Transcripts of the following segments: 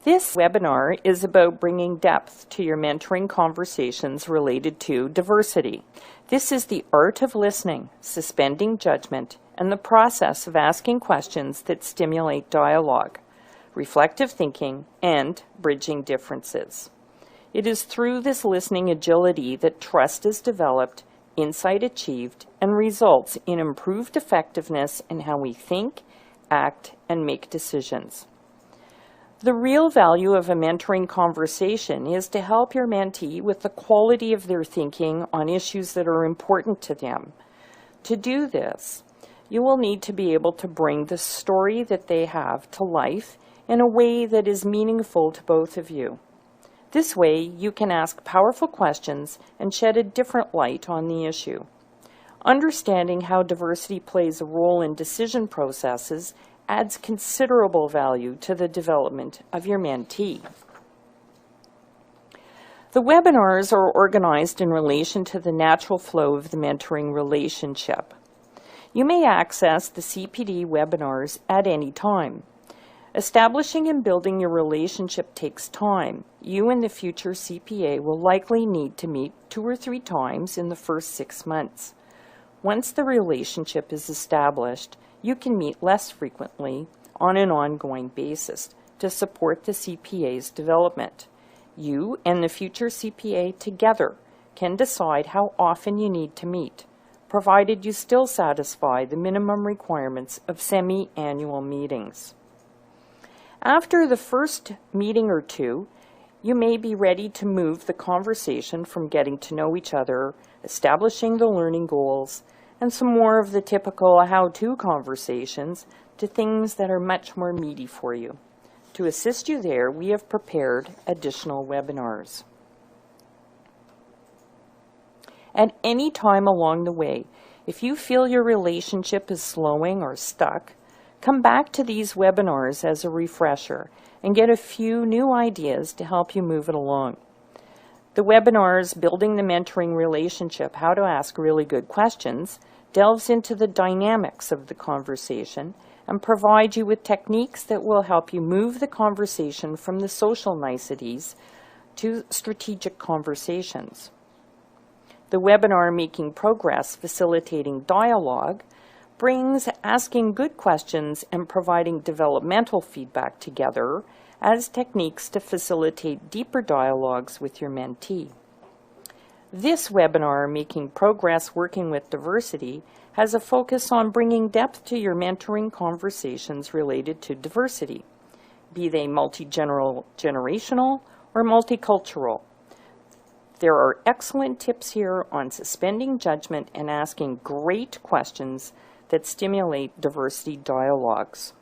This webinar is about bringing depth to your mentoring conversations related to diversity. This is the art of listening, suspending judgment, and the process of asking questions that stimulate dialogue, reflective thinking, and bridging differences. It is through this listening agility that trust is developed, insight achieved, and results in improved effectiveness in how we think, act, and make decisions. The real value of a mentoring conversation is to help your mentee with the quality of their thinking on issues that are important to them. To do this, you will need to be able to bring the story that they have to life in a way that is meaningful to both of you. This way, you can ask powerful questions and shed a different light on the issue. Understanding how diversity plays a role in decision processes adds considerable value to the development of your mentee. The webinars are organized in relation to the natural flow of the mentoring relationship. You may access the CPD webinars at any time. Establishing and building your relationship takes time. You and the future CPA will likely need to meet 2 or 3 times in the first 6 months. Once the relationship is established, you can meet less frequently on an ongoing basis to support the CPA's development. You and the future CPA together can decide how often you need to meet, provided you still satisfy the minimum requirements of semi-annual meetings. After the first meeting or 2, you may be ready to move the conversation from getting to know each other, establishing the learning goals, and some more of the typical how-to conversations to things that are much more meaty for you. To assist you there, we have prepared additional webinars. At any time along the way, if you feel your relationship is slowing or stuck, come back to these webinars as a refresher and get a few new ideas to help you move it along. The webinars, Building the Mentoring Relationship, How to Ask Really Good Questions, delves into the dynamics of the conversation and provides you with techniques that will help you move the conversation from the social niceties to strategic conversations. The webinar, Making Progress, Facilitating Dialogue, brings asking good questions and providing developmental feedback together as techniques to facilitate deeper dialogues with your mentee. This webinar, Making Progress Working with Diversity, has a focus on bringing depth to your mentoring conversations related to diversity, be they multi-generational or multicultural. There are excellent tips here on suspending judgment and asking great questions that stimulate diversity dialogues.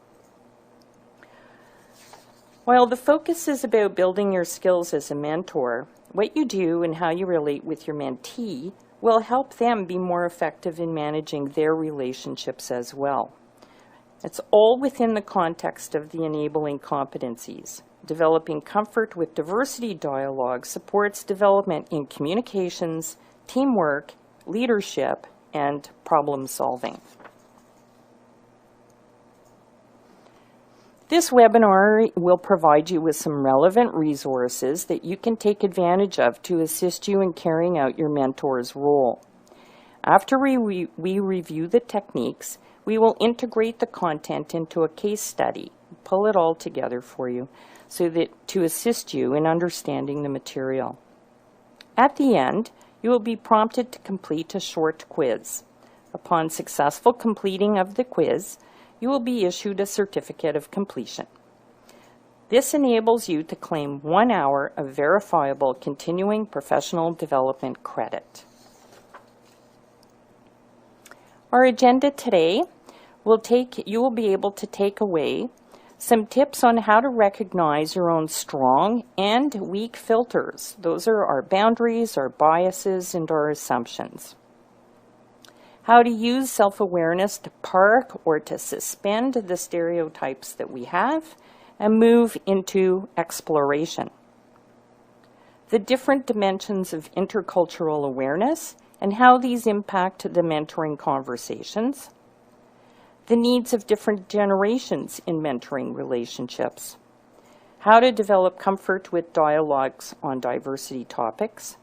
While the focus is about building your skills as a mentor, what you do and how you relate with your mentee will help them be more effective in managing their relationships as well. It's all within the context of the enabling competencies. Developing comfort with diversity dialogue supports development in communications, teamwork, leadership, and problem solving. This webinar will provide you with some relevant resources that you can take advantage of to assist you in carrying out your mentor's role. After we review the techniques, we will integrate the content into a case study, pull it all together for you, so that to assist you in understanding the material. At the end, you will be prompted to complete a short quiz. Upon successful completing of the quiz, you will be issued a certificate of completion. This enables you to claim 1 hour of verifiable continuing professional development credit. Our agenda today you will be able to take away some tips on how to recognize your own strong and weak filters. Those are our boundaries, our biases, and our assumptions. How to use self-awareness to park or to suspend the stereotypes that we have and move into exploration. The different dimensions of intercultural awareness and how these impact the mentoring conversations. The needs of different generations in mentoring relationships. how to develop comfort with dialogues on diversity topics,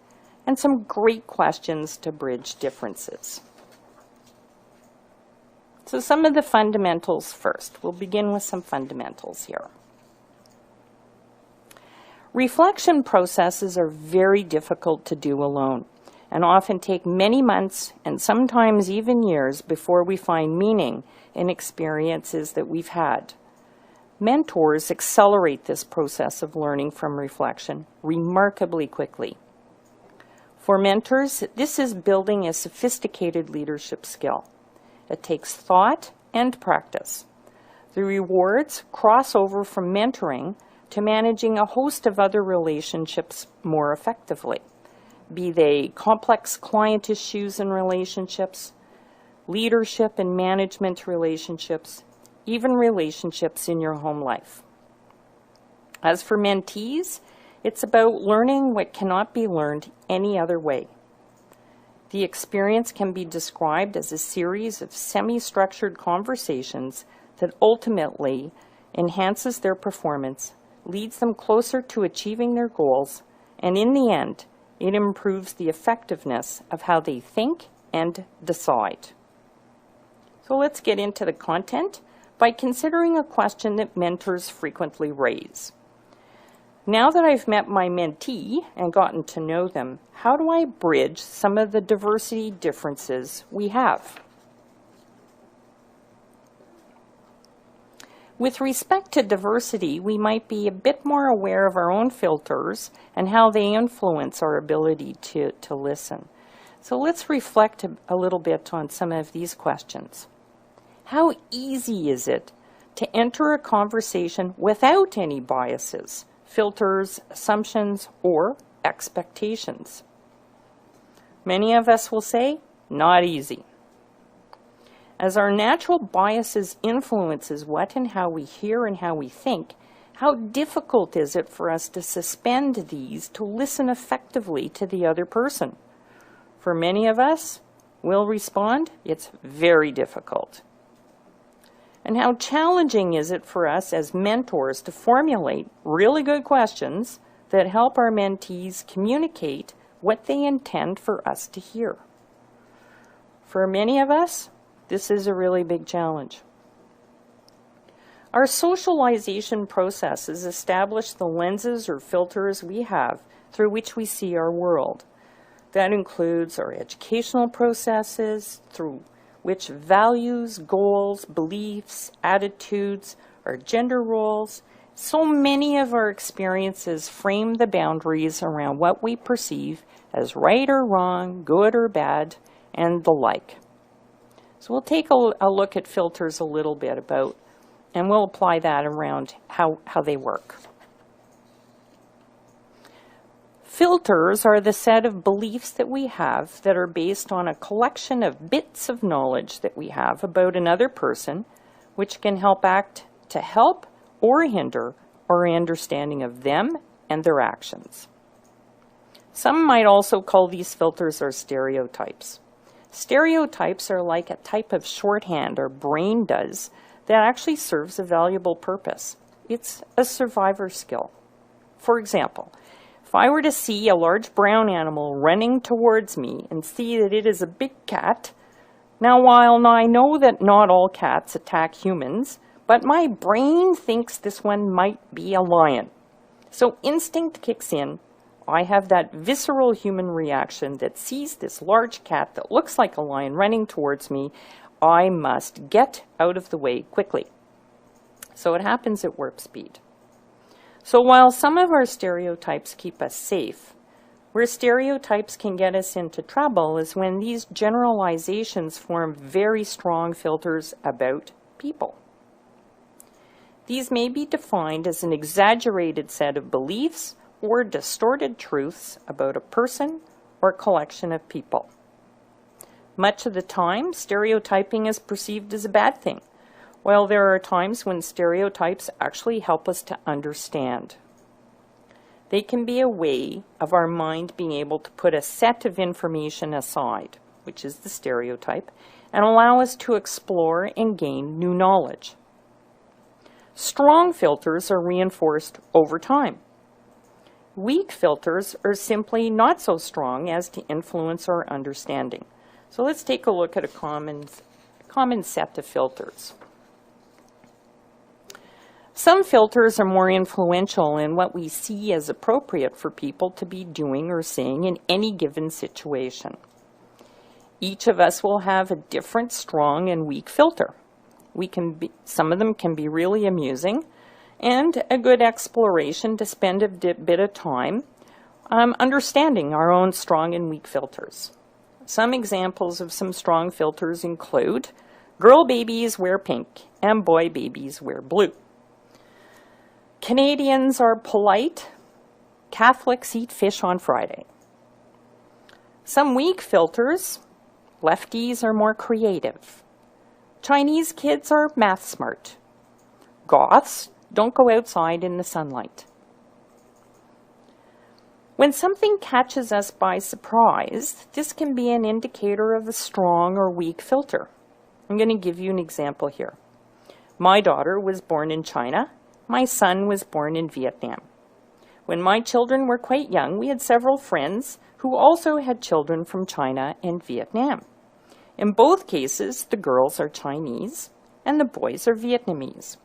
and some great questions to bridge differences. So some of the fundamentals first. We'll begin with some fundamentals here. Reflection processes are very difficult to do alone and often take many months and sometimes even years before we find meaning in experiences that we've had. Mentors accelerate this process of learning from reflection remarkably quickly. For mentors, this is building a sophisticated leadership skill. It takes thought and practice. The rewards cross over from mentoring to managing a host of other relationships more effectively, be they complex client issues and relationships, leadership and management relationships, even relationships in your home life. As for mentees, it's about learning what cannot be learned any other way. The experience can be described as a series of semi-structured conversations that ultimately enhances their performance, leads them closer to achieving their goals, and in the end, it improves the effectiveness of how they think and decide. So let's get into the content by considering a question that mentors frequently raise. Now that I've met my mentee and gotten to know them, how do I bridge some of the diversity differences we have? With respect to diversity, we might be a bit more aware of our own filters and how they influence our ability to listen. So let's reflect a little bit on some of these questions. How easy is it to enter a conversation without any biases, filters, assumptions, or expectations? Many of us will say, not easy. As our natural biases influences what and how we hear and how we think, how difficult is it for us to suspend these to listen effectively to the other person? For many of us, we'll respond, it's very difficult. And how challenging is it for us as mentors to formulate really good questions that help our mentees communicate what they intend for us to hear? For many of us, this is a really big challenge. Our socialization processes establish the lenses or filters we have through which we see our world. That includes our educational processes, through which values, goals, beliefs, attitudes, our gender roles, so many of our experiences frame the boundaries around what we perceive as right or wrong, good or bad, and the like. So we'll take a look at filters a little bit and we'll apply that around how they work. Filters are the set of beliefs that we have that are based on a collection of bits of knowledge that we have about another person, which can act to help or hinder our understanding of them and their actions. Some might also call these filters our stereotypes. Stereotypes are like a type of shorthand our brain does that actually serves a valuable purpose. It's a survivor skill. For example, if I were to see a large brown animal running towards me and see that it is a big cat, now while I know that not all cats attack humans, but my brain thinks this one might be a lion. So instinct kicks in. I have that visceral human reaction that sees this large cat that looks like a lion running towards me. I must get out of the way quickly. So it happens at warp speed. So while some of our stereotypes keep us safe, where stereotypes can get us into trouble is when these generalizations form very strong filters about people. These may be defined as an exaggerated set of beliefs or distorted truths about a person or collection of people. Much of the time, stereotyping is perceived as a bad thing, while there are times when stereotypes actually help us to understand. They can be a way of our mind being able to put a set of information aside, which is the stereotype, and allow us to explore and gain new knowledge. Strong filters are reinforced over time. Weak filters are simply not so strong as to influence our understanding. So let's take a look at a common set of filters. Some filters are more influential in what we see as appropriate for people to be doing or saying in any given situation. Each of us will have a different strong and weak filter. Some of them can be really amusing and a good exploration to spend a bit of time understanding our own strong and weak filters. Some examples of some strong filters include girl babies wear pink and boy babies wear blue. Canadians are polite. Catholics eat fish on Friday. Some weak filters. Lefties are more creative. Chinese kids are math smart. Goths don't go outside in the sunlight. When something catches us by surprise, this can be an indicator of a strong or weak filter. I'm going to give you an example here. My daughter was born in China. My son was born in Vietnam. When my children were quite young, we had several friends who also had children from China and Vietnam. In both cases, the girls are Chinese and the boys are Vietnamese.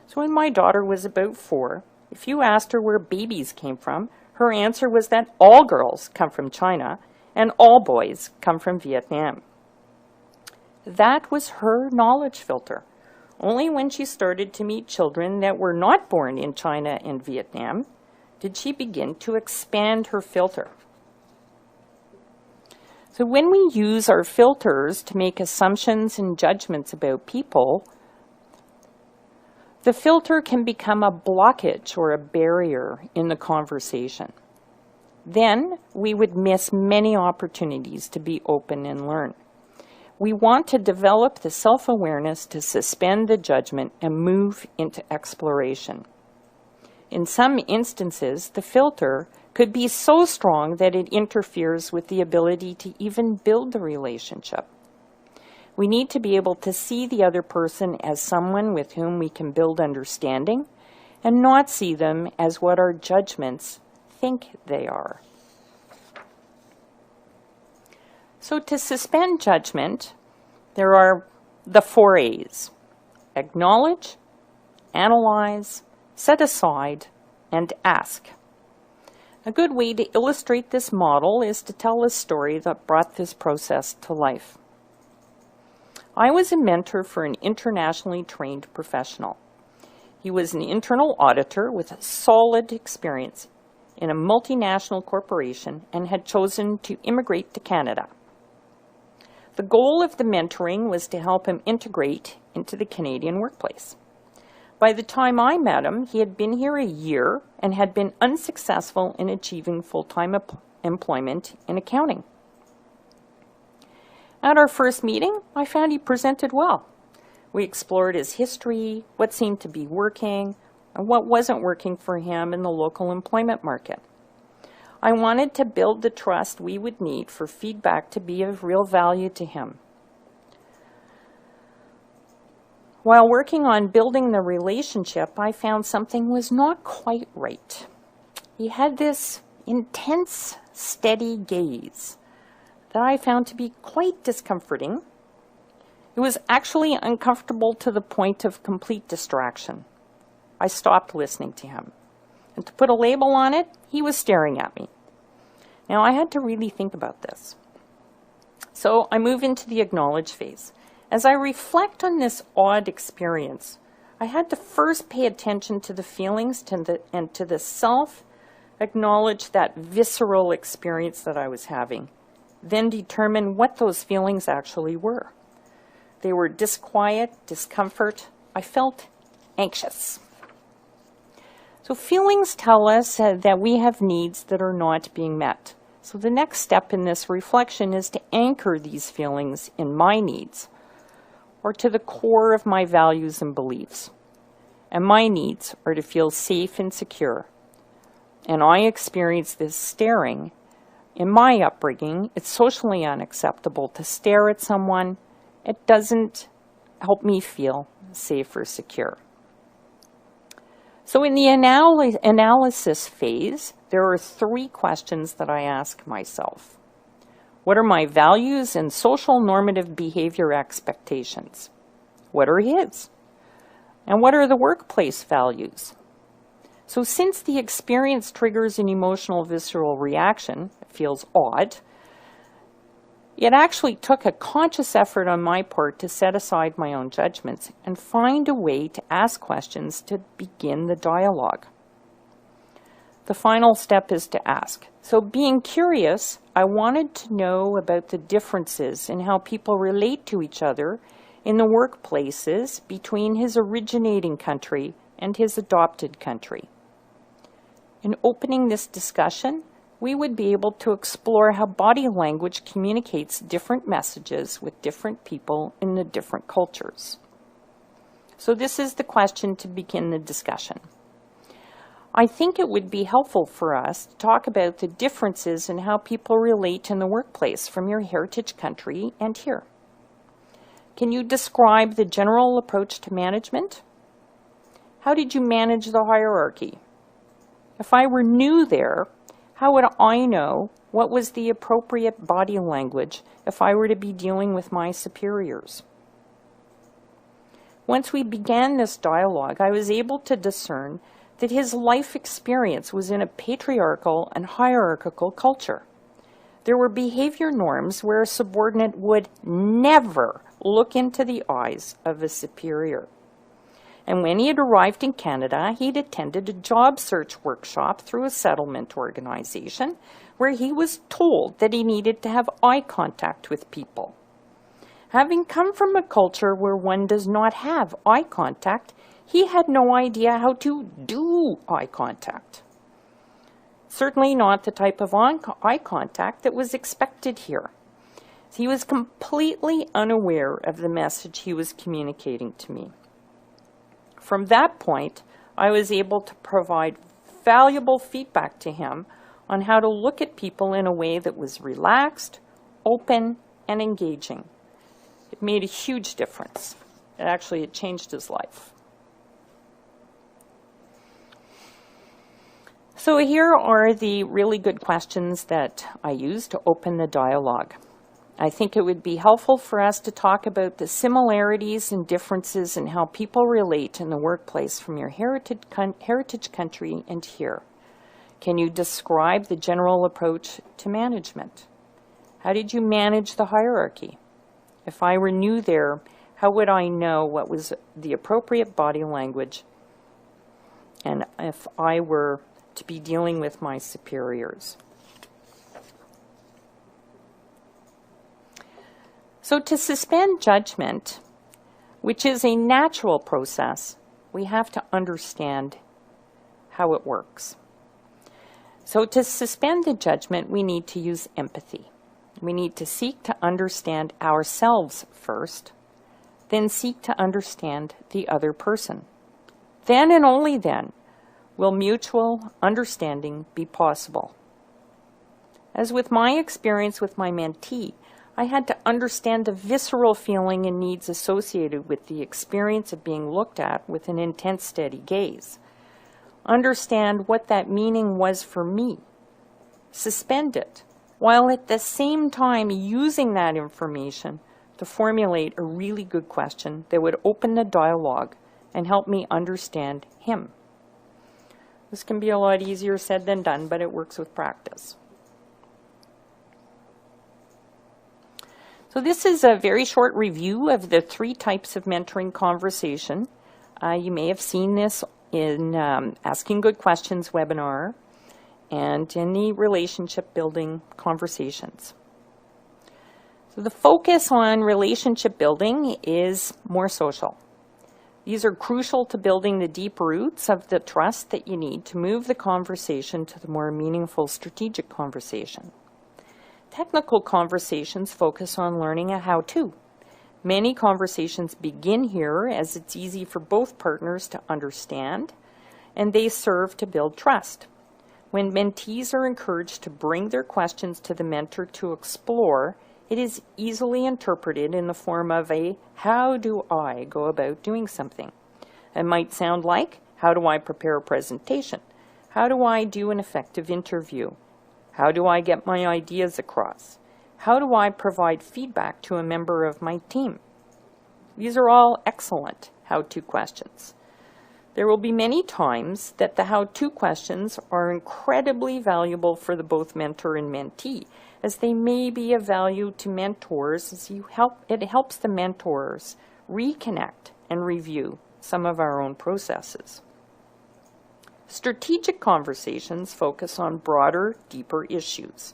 So when my daughter was about 4, if you asked her where babies came from, her answer was that all girls come from China and all boys come from Vietnam. That was her knowledge filter. Only when she started to meet children that were not born in China and Vietnam did she begin to expand her filter. So when we use our filters to make assumptions and judgments about people, the filter can become a blockage or a barrier in the conversation. Then we would miss many opportunities to be open and learn. We want to develop the self-awareness to suspend the judgment and move into exploration. In some instances, the filter could be so strong that it interferes with the ability to even build the relationship. We need to be able to see the other person as someone with whom we can build understanding and not see them as what our judgments think they are. So to suspend judgment, there are the 4 A's: acknowledge, analyze, set aside, and ask. A good way to illustrate this model is to tell a story that brought this process to life. I was a mentor for an internationally trained professional. He was an internal auditor with solid experience in a multinational corporation and had chosen to immigrate to Canada. The goal of the mentoring was to help him integrate into the Canadian workplace. By the time I met him, he had been here a year and had been unsuccessful in achieving full-time employment in accounting. At our first meeting, I found he presented well. We explored his history, what seemed to be working, and what wasn't working for him in the local employment market. I wanted to build the trust we would need for feedback to be of real value to him. While working on building the relationship, I found something was not quite right. He had this intense, steady gaze that I found to be quite discomforting. It was actually uncomfortable to the point of complete distraction. I stopped listening to him. And to put a label on it, he was staring at me. Now, I had to really think about this. So I move into the acknowledge phase. As I reflect on this odd experience, I had to first pay attention to the feelings and to the self, acknowledge that visceral experience that I was having, then determine what those feelings actually were. They were disquiet, discomfort. I felt anxious. So feelings tell us that we have needs that are not being met. So the next step in this reflection is to anchor these feelings in my needs, or to the core of my values and beliefs. And my needs are to feel safe and secure. And I experience this staring. In my upbringing, it's socially unacceptable to stare at someone. It doesn't help me feel safe or secure. So in the analysis phase, there are 3 questions that I ask myself. What are my values and social normative behavior expectations? What are his? And what are the workplace values? So since the experience triggers an emotional visceral reaction, it feels odd, it actually took a conscious effort on my part to set aside my own judgments and find a way to ask questions to begin the dialogue. The final step is to ask. So being curious, I wanted to know about the differences in how people relate to each other in the workplaces between his originating country and his adopted country. In opening this discussion, we would be able to explore how body language communicates different messages with different people in the different cultures. So this is the question to begin the discussion. I think it would be helpful for us to talk about the differences in how people relate in the workplace from your heritage country and here. Can you describe the general approach to management? How did you manage the hierarchy? If I were new there, how would I know what was the appropriate body language if I were to be dealing with my superiors? Once we began this dialogue, I was able to discern that his life experience was in a patriarchal and hierarchical culture. There were behavior norms where a subordinate would never look into the eyes of a superior. And when he had arrived in Canada, he'd attended a job search workshop through a settlement organization where he was told that he needed to have eye contact with people. Having come from a culture where one does not have eye contact, he had no idea how to do eye contact. Certainly not the type of eye contact that was expected here. He was completely unaware of the message he was communicating to me. From that point, I was able to provide valuable feedback to him on how to look at people in a way that was relaxed, open, and engaging. It made a huge difference. It changed his life. So here are the really good questions that I used to open the dialogue. I think it would be helpful for us to talk about the similarities and differences in how people relate in the workplace from your heritage country and here. Can you describe the general approach to management? How did you manage the hierarchy? If I were new there, how would I know what was the appropriate body language? And if I were to be dealing with my superiors? So to suspend judgment, which is a natural process, we have to understand how it works. So to suspend the judgment, we need to use empathy. We need to seek to understand ourselves first, then seek to understand the other person. Then and only then will mutual understanding be possible. As with my experience with my mentee, I had to understand the visceral feeling and needs associated with the experience of being looked at with an intense, steady gaze. Understand what that meaning was for me. Suspend it, while at the same time using that information to formulate a really good question that would open the dialogue and help me understand him. This can be a lot easier said than done, but it works with practice. So this is a very short review of the 3 types of mentoring conversation. You may have seen this in Asking Good Questions webinar and in the relationship building conversations. So the focus on relationship building is more social. These are crucial to building the deep roots of the trust that you need to move the conversation to the more meaningful strategic conversation. Technical conversations focus on learning a how-to. Many conversations begin here as it's easy for both partners to understand, and they serve to build trust. When mentees are encouraged to bring their questions to the mentor to explore, it is easily interpreted in the form of a how do I go about doing something. It might sound like, How do I prepare a presentation? How do I do an effective interview? How do I get my ideas across? How do I provide feedback to a member of my team? These are all excellent how-to questions. There will be many times that the how-to questions are incredibly valuable for the both mentor and mentee, as they may be of value to mentors as it helps the mentors reconnect and review some of our own processes. Strategic conversations focus on broader, deeper issues,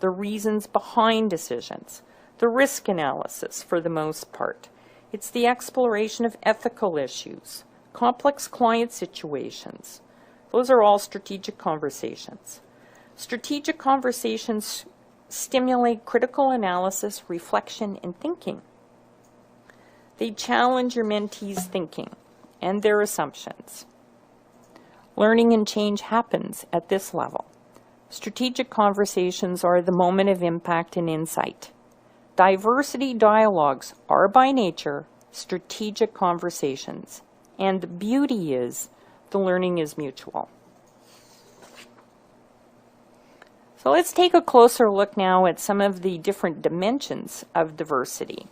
the reasons behind decisions, the risk analysis for the most part. It's the exploration of ethical issues, complex client situations. Those are all strategic conversations. Strategic conversations stimulate critical analysis, reflection, and thinking. They challenge your mentee's thinking and their assumptions. Learning and change happens at this level. Strategic conversations are the moment of impact and insight. Diversity dialogues are by nature strategic conversations, and the beauty is the learning is mutual. So let's take a closer look now at some of the different dimensions of diversity.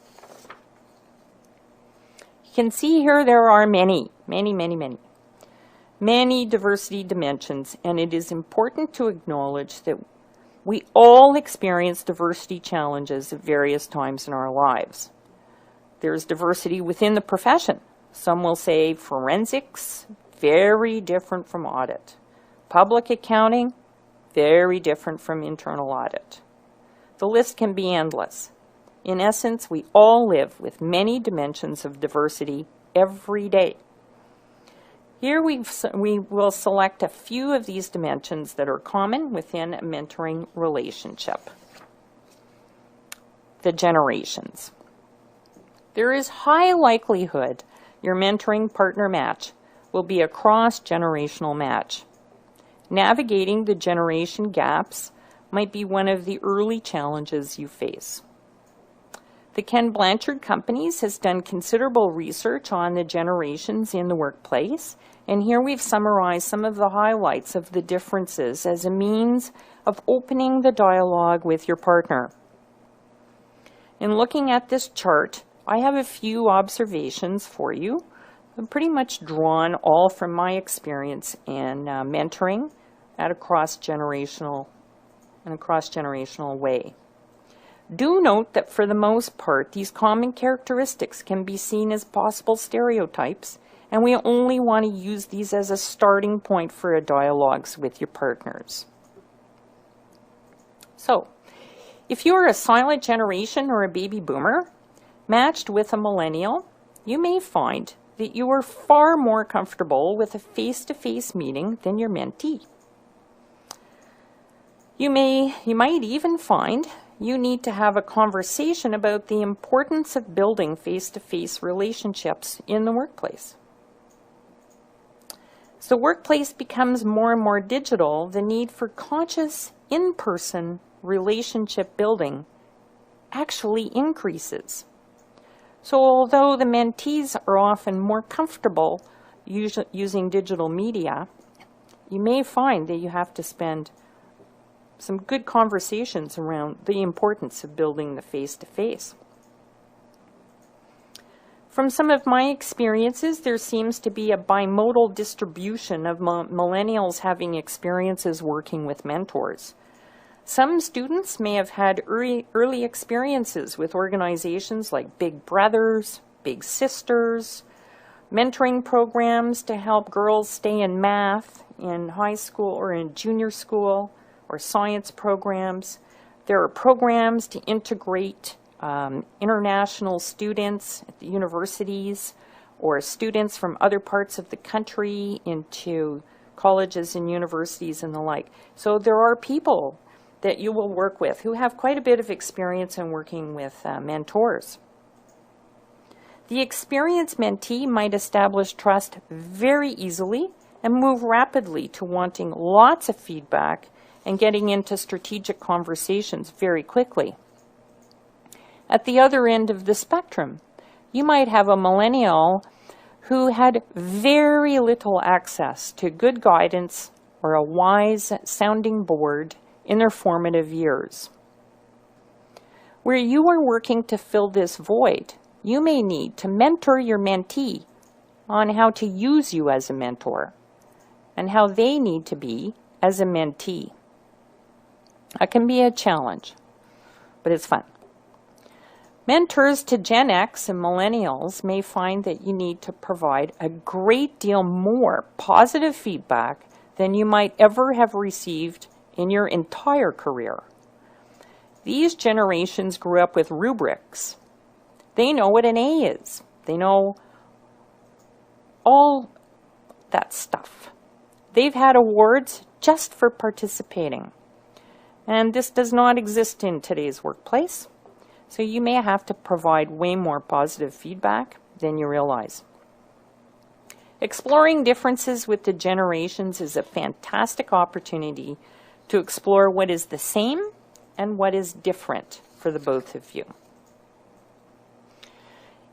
You can see here there are many diversity dimensions, and it is important to acknowledge that we all experience diversity challenges at various times in our lives. There's diversity within the profession. Some will say forensics, very different from audit. Public accounting, very different from internal audit. The list can be endless. In essence, we all live with many dimensions of diversity every day. Here we will select a few of these dimensions that are common within a mentoring relationship. The generations. There is high likelihood your mentoring partner match will be a cross-generational match. Navigating the generation gaps might be one of the early challenges you face. The Ken Blanchard Companies has done considerable research on the generations in the workplace, and here we've summarized some of the highlights of the differences as a means of opening the dialogue with your partner. In looking at this chart, I have a few observations for you. I'm pretty much drawn all from my experience in mentoring at a cross-generational way. Do note that for the most part, these common characteristics can be seen as possible stereotypes, and we only want to use these as a starting point for a dialogues with your partners. So, if you are a silent generation or a baby boomer, matched with a millennial, you may find that you are far more comfortable with a face-to-face meeting than your mentee. You might even find you need to have a conversation about the importance of building face-to-face relationships in the workplace. As the workplace becomes more and more digital, the need for conscious in-person relationship building actually increases. So although the mentees are often more comfortable using digital media, you may find that you have to spend some good conversations around the importance of building the face-to-face. From some of my experiences, there seems to be a bimodal distribution of millennials having experiences working with mentors. Some students may have had early experiences with organizations like Big Brothers, Big Sisters, mentoring programs to help girls stay in math in high school or in junior school, or science programs. There are programs to integrate international students at the universities or students from other parts of the country into colleges and universities and the like. So there are people that you will work with who have quite a bit of experience in working with mentors. The experienced mentee might establish trust very easily and move rapidly to wanting lots of feedback and getting into strategic conversations very quickly. At the other end of the spectrum, you might have a millennial who had very little access to good guidance or a wise sounding board in their formative years. Where you are working to fill this void, you may need to mentor your mentee on how to use you as a mentor and how they need to be as a mentee. That can be a challenge, but it's fun. Mentors to Gen X and millennials may find that you need to provide a great deal more positive feedback than you might ever have received in your entire career. These generations grew up with rubrics. They know what an A is. They know all that stuff. They've had awards just for participating. And this does not exist in today's workplace. So you may have to provide way more positive feedback than you realize. Exploring differences with the generations is a fantastic opportunity to explore what is the same and what is different for the both of you.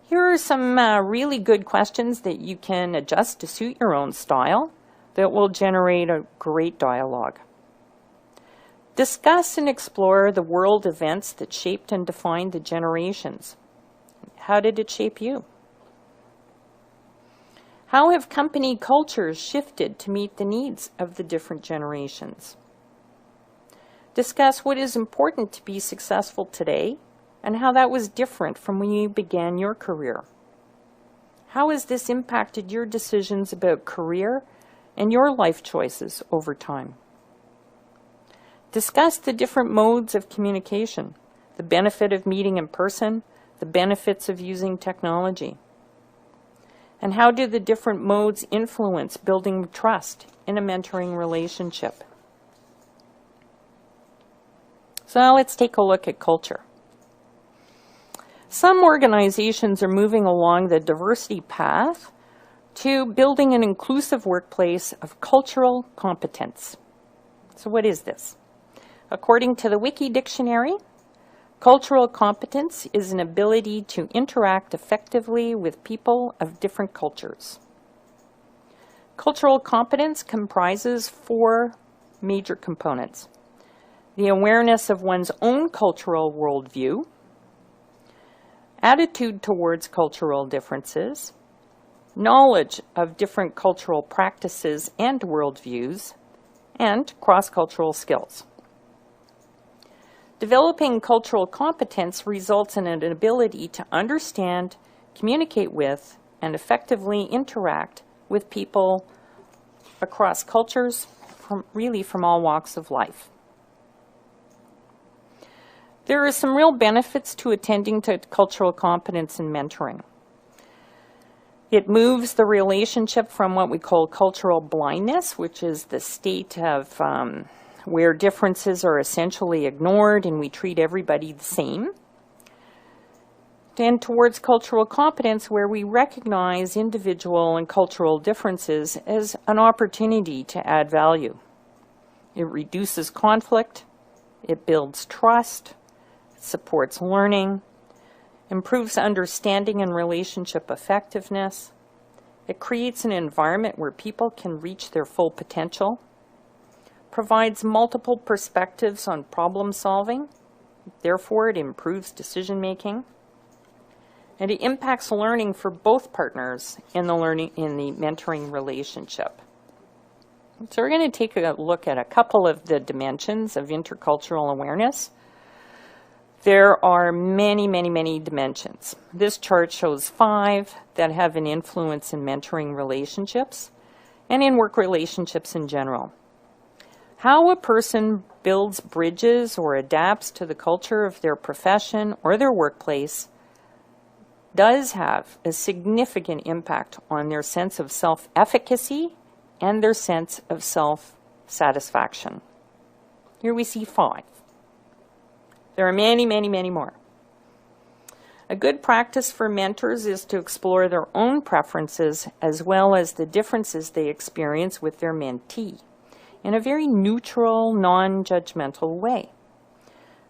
Here are some really good questions that you can adjust to suit your own style that will generate a great dialogue. Discuss and explore the world events that shaped and defined the generations. How did it shape you? How have company cultures shifted to meet the needs of the different generations? Discuss what is important to be successful today and how that was different from when you began your career. How has this impacted your decisions about career and your life choices over time? Discuss the different modes of communication, the benefit of meeting in person, the benefits of using technology. And how do the different modes influence building trust in a mentoring relationship? So now let's take a look at culture. Some organizations are moving along the diversity path to building an inclusive workplace of cultural competence. So what is this? According to the Wiki Dictionary, cultural competence is an ability to interact effectively with people of different cultures. Cultural competence comprises 4 major components: the awareness of one's own cultural worldview, attitude towards cultural differences, knowledge of different cultural practices and worldviews, and cross-cultural skills. Developing cultural competence results in an ability to understand, communicate with, and effectively interact with people across cultures, from all walks of life. There are some real benefits to attending to cultural competence and mentoring. It moves the relationship from what we call cultural blindness, which is the state of where differences are essentially ignored and we treat everybody the same, and towards cultural competence, where we recognize individual and cultural differences as an opportunity to add value. It reduces conflict, it builds trust, it supports learning, improves understanding and relationship effectiveness. It creates an environment where people can reach their full potential, provides multiple perspectives on problem solving, therefore it improves decision making, and it impacts learning for both partners in the mentoring relationship. So we're going to take a look at a couple of the dimensions of intercultural awareness. There are many, many, many dimensions. This chart shows 5 that have an influence in mentoring relationships and in work relationships in general. How a person builds bridges or adapts to the culture of their profession or their workplace does have a significant impact on their sense of self-efficacy and their sense of self-satisfaction. Here we see 5. There are many, many, many more. A good practice for mentors is to explore their own preferences as well as the differences they experience with their mentee in a very neutral, non-judgmental way.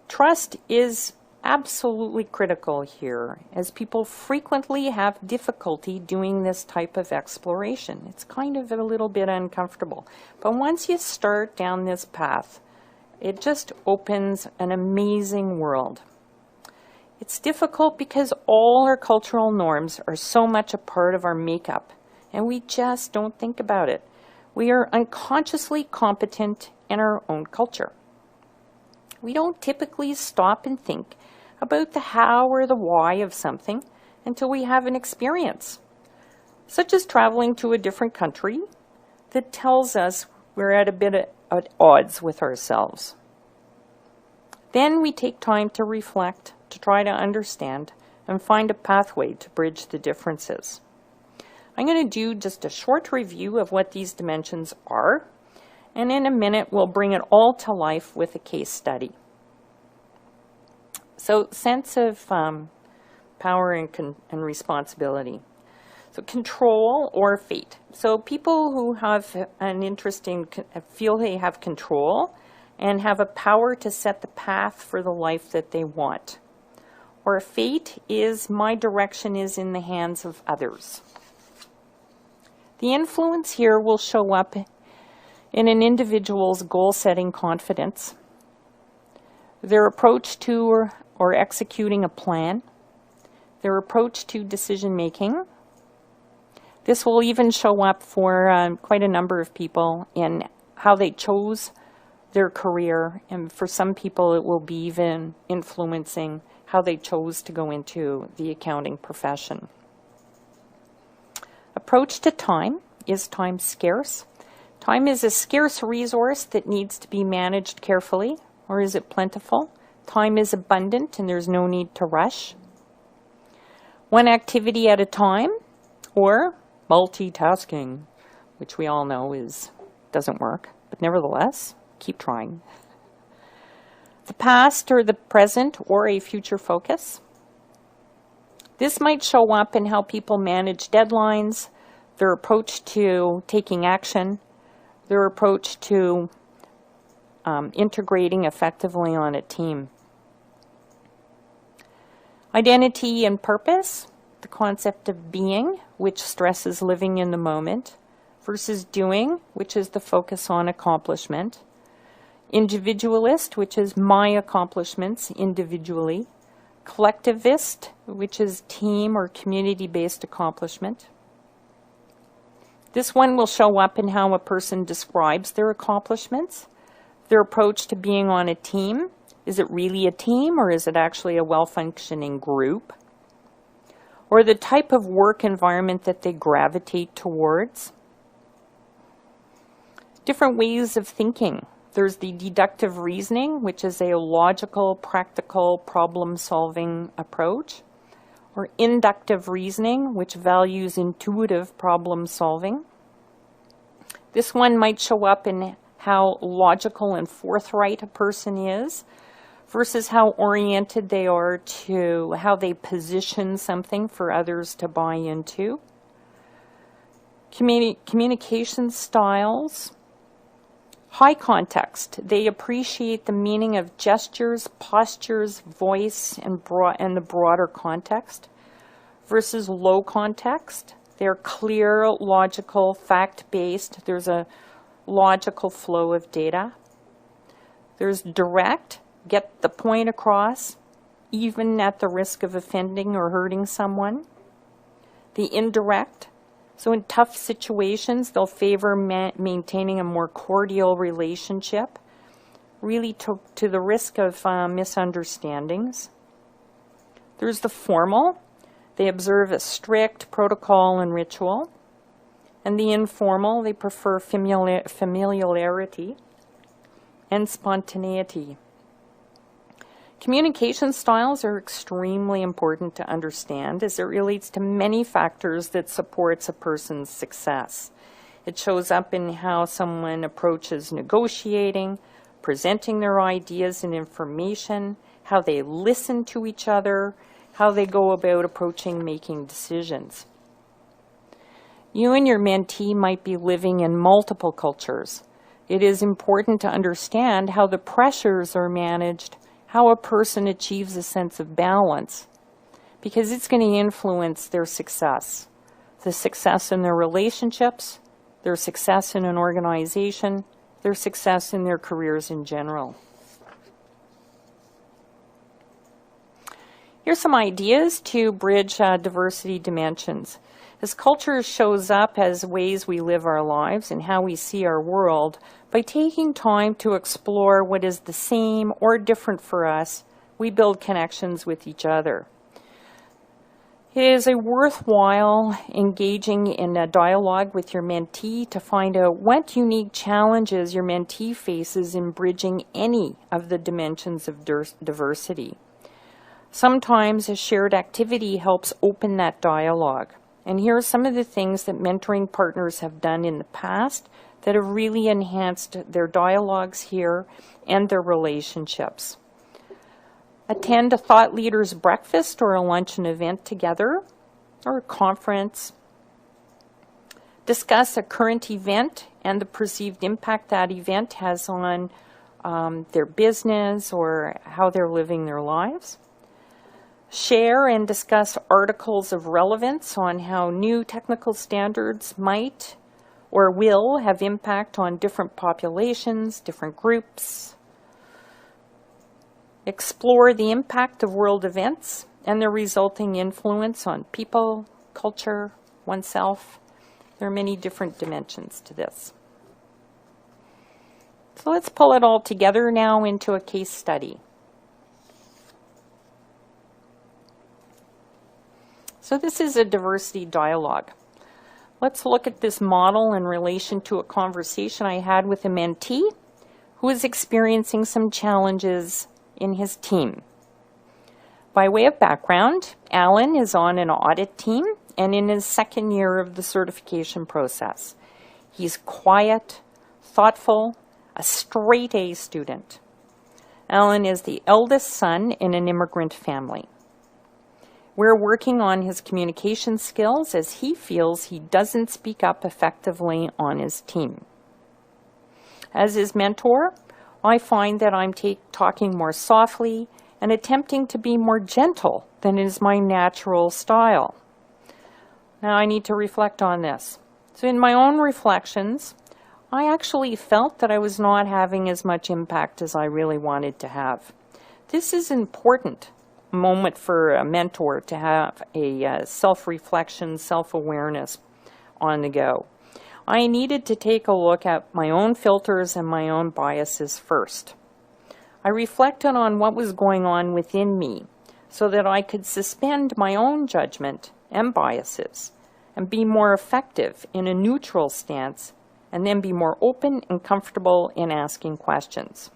Trust is absolutely critical here, as people frequently have difficulty doing this type of exploration. It's kind of a little bit uncomfortable. But once you start down this path, it just opens an amazing world. It's difficult because all our cultural norms are so much a part of our makeup, and we just don't think about it. We are unconsciously competent in our own culture. We don't typically stop and think about the how or the why of something until we have an experience, such as traveling to a different country that tells us we're at a bit at odds with ourselves. Then we take time to reflect, to try to understand, and find a pathway to bridge the differences. I'm going to do just a short review of what these dimensions are, and in a minute we'll bring it all to life with a case study. So, sense of power and responsibility. So, control or fate. So, people who have an interest in, feel they have control and have a power to set the path for the life that they want. Or fate is my direction is in the hands of others. The influence here will show up in an individual's goal-setting confidence, their approach to or executing a plan, their approach to decision-making. This will even show up for quite a number of people in how they chose their career, and for some people it will be even influencing how they chose to go into the accounting profession. Approach to time. Is time scarce? Time is a scarce resource that needs to be managed carefully, or is it plentiful? Time is abundant and there's no need to rush. One activity at a time, or multitasking, which we all know doesn't work, but nevertheless, keep trying. The past or the present or a future focus. This might show up in how people manage deadlines, their approach to taking action, their approach to integrating effectively on a team. Identity and purpose, the concept of being, which stresses living in the moment, versus doing, which is the focus on accomplishment. Individualist, which is my accomplishments individually. Collectivist, which is team or community-based accomplishment. This one will show up in how a person describes their accomplishments, their approach to being on a team. Is it really a team, or is it actually a well-functioning group? Or the type of work environment that they gravitate towards. Different ways of thinking. There's the deductive reasoning, which is a logical, practical, problem-solving approach. Or inductive reasoning, which values intuitive problem-solving. This one might show up in how logical and forthright a person is, versus how oriented they are to how they position something for others to buy into. Communication styles. High context. They appreciate the meaning of gestures, postures, voice, and the broader context. Versus low context. They're clear, logical, fact-based. There's a logical flow of data. There's direct. Get the point across, even at the risk of offending or hurting someone. The indirect. So in tough situations, they'll favor maintaining a more cordial relationship, really to the risk of misunderstandings. There's the formal. They observe a strict protocol and ritual. And the informal, they prefer familiarity and spontaneity. Communication styles are extremely important to understand as it relates to many factors that supports a person's success. It shows up in how someone approaches negotiating, presenting their ideas and information, how they listen to each other, how they go about approaching making decisions. You and your mentee might be living in multiple cultures. It is important to understand how the pressures are managed, how a person achieves a sense of balance, because it's going to influence their success. The success in their relationships, their success in an organization, their success in their careers in general. Here's some ideas to bridge diversity dimensions. As culture shows up as ways we live our lives and how we see our world, by taking time to explore what is the same or different for us, we build connections with each other. It is a worthwhile engaging in a dialogue with your mentee to find out what unique challenges your mentee faces in bridging any of the dimensions of diversity. Sometimes a shared activity helps open that dialogue. And here are some of the things that mentoring partners have done in the past that have really enhanced their dialogues here and their relationships. Attend a thought leaders breakfast or a luncheon event together, or a conference. Discuss a current event and the perceived impact that event has on their business or how they're living their lives. Share and discuss articles of relevance on how new technical standards might or will have impact on different populations, different groups. Explore the impact of world events and their resulting influence on people, culture, oneself. There are many different dimensions to this. So let's pull it all together now into a case study. So this is a diversity dialogue. Let's look at this model in relation to a conversation I had with a mentee who is experiencing some challenges in his team. By way of background, Alan is on an audit team and in his second year of the certification process. He's quiet, thoughtful, a straight A student. Alan is the eldest son in an immigrant family. We're working on his communication skills as he feels he doesn't speak up effectively on his team. As his mentor, I find that I'm talking more softly and attempting to be more gentle than is my natural style. Now I need to reflect on this. So in my own reflections, I actually felt that I was not having as much impact as I really wanted to have. This is important moment for a mentor to have a self-reflection, self-awareness on the go. I needed to take a look at my own filters and my own biases first. I reflected on what was going on within me so that I could suspend my own judgment and biases and be more effective in a neutral stance and then be more open and comfortable in asking questions.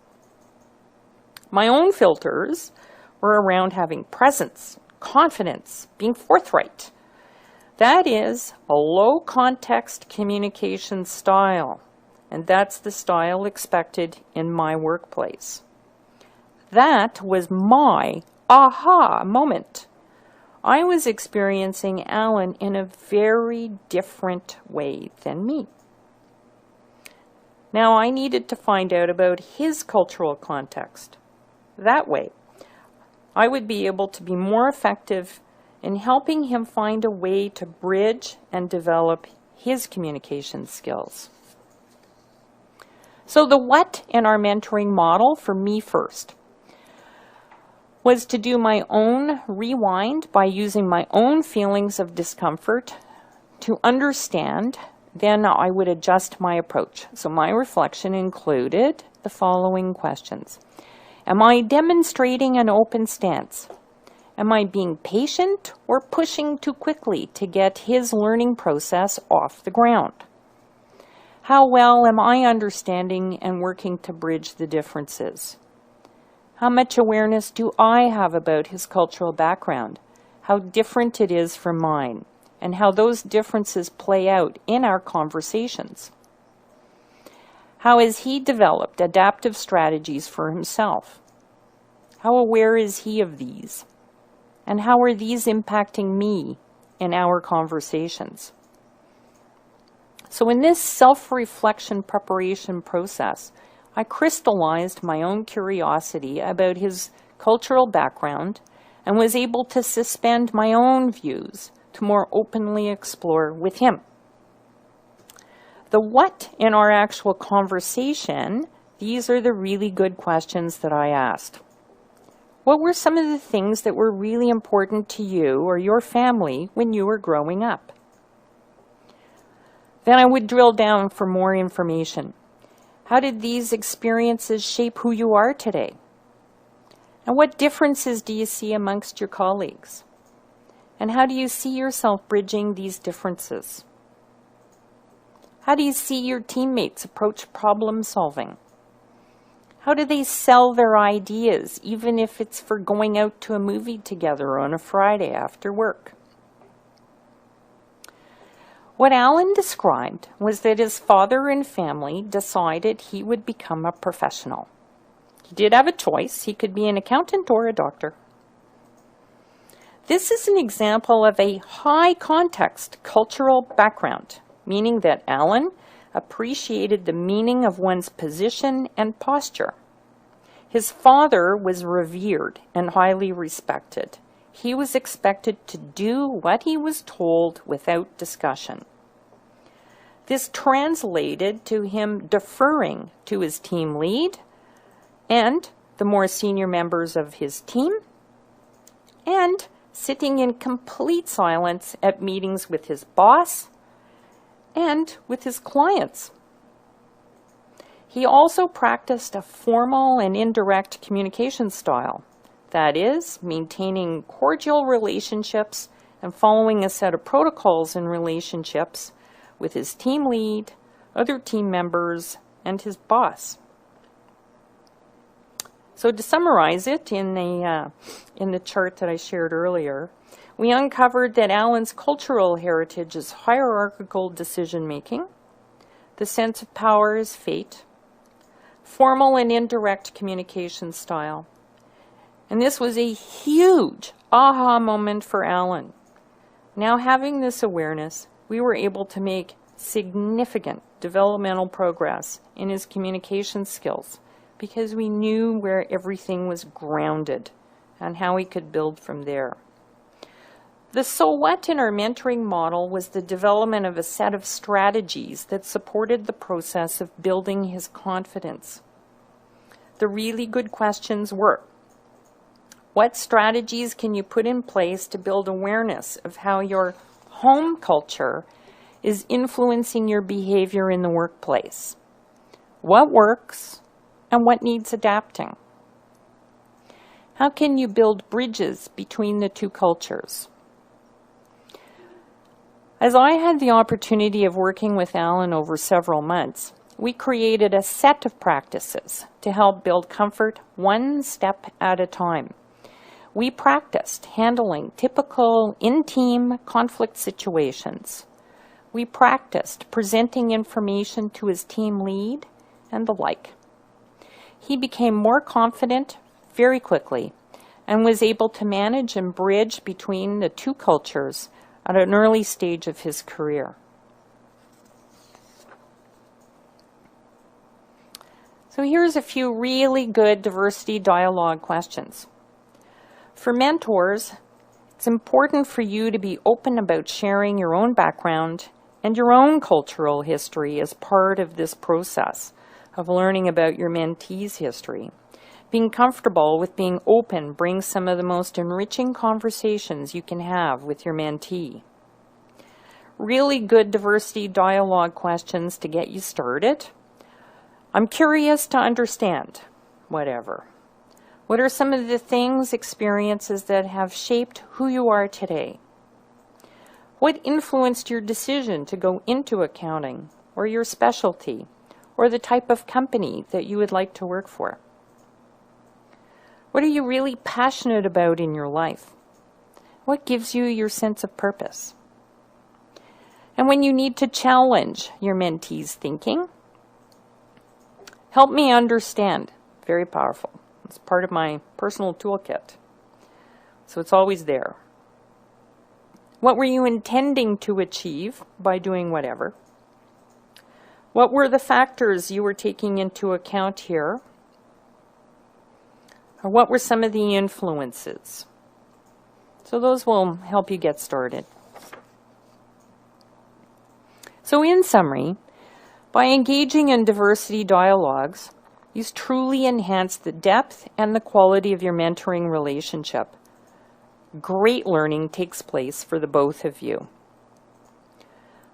My own filters were around having presence, confidence, being forthright. That is a low context communication style, and that's the style expected in my workplace. That was my aha moment. I was experiencing Alan in a very different way than me. Now I needed to find out about his cultural context. That way, I would be able to be more effective in helping him find a way to bridge and develop his communication skills. So the what in our mentoring model for me first was to do my own rewind by using my own feelings of discomfort to understand, then I would adjust my approach. So my reflection included the following questions. Am I demonstrating an open stance? Am I being patient or pushing too quickly to get his learning process off the ground? How well am I understanding and working to bridge the differences? How much awareness do I have about his cultural background, how different it is from mine, and how those differences play out in our conversations? How has he developed adaptive strategies for himself? How aware is he of these? And how are these impacting me in our conversations? So in this self-reflection preparation process, I crystallized my own curiosity about his cultural background, and was able to suspend my own views to more openly explore with him. The what in our actual conversation, these are the really good questions that I asked. What were some of the things that were really important to you or your family when you were growing up? Then I would drill down for more information. How did these experiences shape who you are today? And what differences do you see amongst your colleagues? And how do you see yourself bridging these differences? How do you see your teammates approach problem solving? How do they sell their ideas, even if it's for going out to a movie together on a Friday after work? What Alan described was that his father and family decided he would become a professional. He did have a choice. He could be an accountant or a doctor. This is an example of a high context cultural background, meaning that Alan appreciated the meaning of one's position and posture. His father was revered and highly respected. He was expected to do what he was told without discussion. This translated to him deferring to his team lead and the more senior members of his team, and sitting in complete silence at meetings with his boss and with his clients. He also practiced a formal and indirect communication style. That is, maintaining cordial relationships and following a set of protocols and relationships with his team lead, other team members, and his boss. So to summarize it in the chart that I shared earlier, we uncovered that Alan's cultural heritage is hierarchical decision-making, the sense of power is fate, formal and indirect communication style. And this was a huge aha moment for Alan. Now having this awareness, we were able to make significant developmental progress in his communication skills because we knew where everything was grounded and how we could build from there. The so what in our mentoring model was the development of a set of strategies that supported the process of building his confidence. The really good questions were, what strategies can you put in place to build awareness of how your home culture is influencing your behavior in the workplace? What works and what needs adapting? How can you build bridges between the two cultures? As I had the opportunity of working with Alan over several months, we created a set of practices to help build comfort one step at a time. We practiced handling typical in-team conflict situations. We practiced presenting information to his team lead and the like. He became more confident very quickly and was able to manage and bridge between the two cultures at an early stage of his career. So here's a few really good diversity dialogue questions. For mentors, it's important for you to be open about sharing your own background and your own cultural history as part of this process of learning about your mentee's history. Being comfortable with being open brings some of the most enriching conversations you can have with your mentee. Really good diversity dialogue questions to get you started. I'm curious to understand, whatever. What are some of the things, experiences that have shaped who you are today? What influenced your decision to go into accounting or your specialty or the type of company that you would like to work for? What are you really passionate about in your life? What gives you your sense of purpose? And when you need to challenge your mentee's thinking, help me understand. Very powerful. It's part of my personal toolkit. So it's always there. What were you intending to achieve by doing whatever? What were the factors you were taking into account here? Or what were some of the influences? So those will help you get started. So in summary, by engaging in diversity dialogues, you truly enhance the depth and the quality of your mentoring relationship. Great learning takes place for the both of you.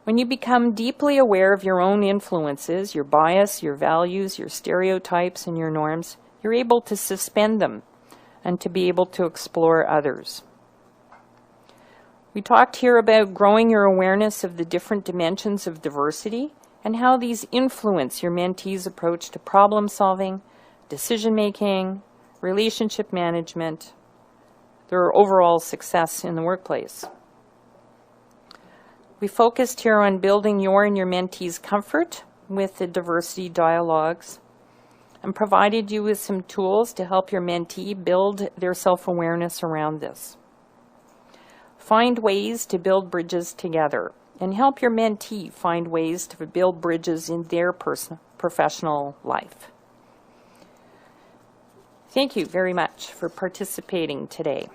When you become deeply aware of your own influences, your bias, your values, your stereotypes, and your norms, you're able to suspend them and to be able to explore others. We talked here about growing your awareness of the different dimensions of diversity and how these influence your mentee's approach to problem solving, decision making, relationship management, their overall success in the workplace. We focused here on building your and your mentee's comfort with the diversity dialogues and provided you with some tools to help your mentee build their self-awareness around this. Find ways to build bridges together and help your mentee find ways to build bridges in their professional life. Thank you very much for participating today.